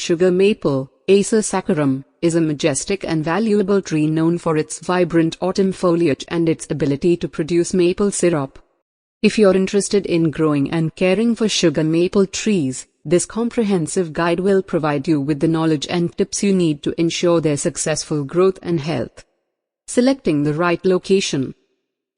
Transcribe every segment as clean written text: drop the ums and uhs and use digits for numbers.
Sugar maple, Acer saccharum, is a majestic and valuable tree known for its vibrant autumn foliage and its ability to produce maple syrup. If you're interested in growing and caring for sugar maple trees, this comprehensive guide will provide you with the knowledge and tips you need to ensure their successful growth and health. Selecting the right location.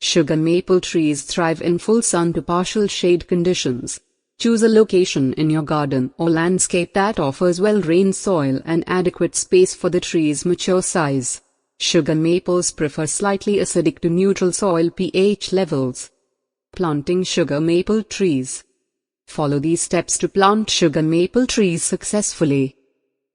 Sugar maple trees thrive in full sun to partial shade conditions. Choose a location in your garden or landscape that offers well-drained soil and adequate space for the tree's mature size. Sugar maples prefer slightly acidic to neutral soil pH levels. Planting sugar maple trees. Follow these steps to plant sugar maple trees successfully.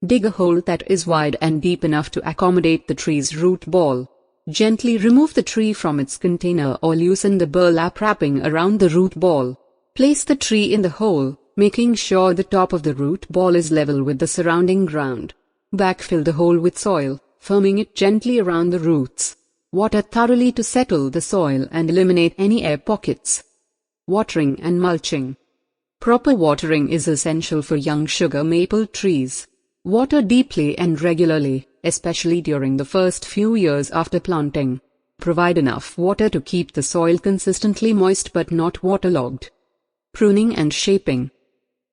Dig a hole that is wide and deep enough to accommodate the tree's root ball. Gently remove the tree from its container or loosen the burlap wrapping around the root ball. Place the tree in the hole, making sure the top of the root ball is level with the surrounding ground. Backfill the hole with soil, firming it gently around the roots. Water thoroughly to settle the soil and eliminate any air pockets. Watering and mulching. Proper watering is essential for young sugar maple trees. Water deeply and regularly, especially during the first few years after planting. Provide enough water to keep the soil consistently moist but not waterlogged. Pruning and shaping.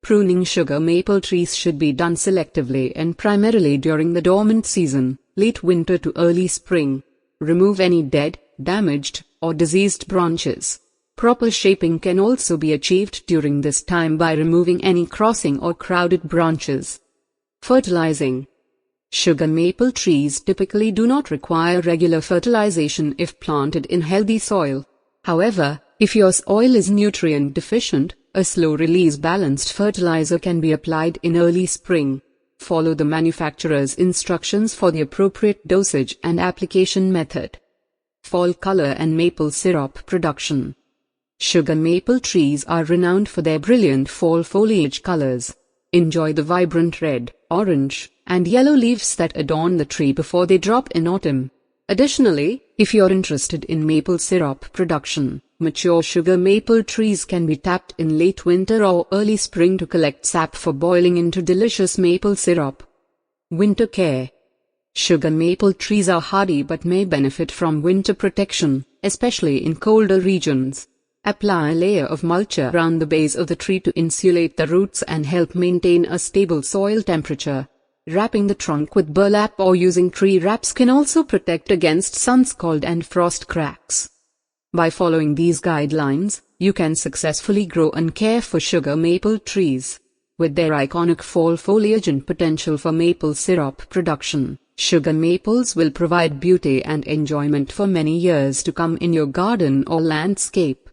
Pruning sugar maple trees should be done selectively and primarily during the dormant season, late winter to early spring. Remove any dead, damaged, or diseased branches. Proper shaping can also be achieved during this time by removing any crossing or crowded branches. Fertilizing. Sugar maple trees typically do not require regular fertilization if planted in healthy soil. However, if your soil is nutrient deficient, a slow-release balanced fertilizer can be applied in early spring. Follow the manufacturer's instructions for the appropriate dosage and application method. Fall color and maple syrup production. Sugar maple trees are renowned for their brilliant fall foliage colors. Enjoy the vibrant red, orange, and yellow leaves that adorn the tree before they drop in autumn. Additionally, if you're interested in maple syrup production, mature sugar maple trees can be tapped in late winter or early spring to collect sap for boiling into delicious maple syrup. Winter care. Sugar maple trees are hardy but may benefit from winter protection, especially in colder regions. Apply a layer of mulch around the base of the tree to insulate the roots and help maintain a stable soil temperature. Wrapping the trunk with burlap or using tree wraps can also protect against sun scald and frost cracks. By following these guidelines, you can successfully grow and care for sugar maple trees. With their iconic fall foliage and potential for maple syrup production, sugar maples will provide beauty and enjoyment for many years to come in your garden or landscape.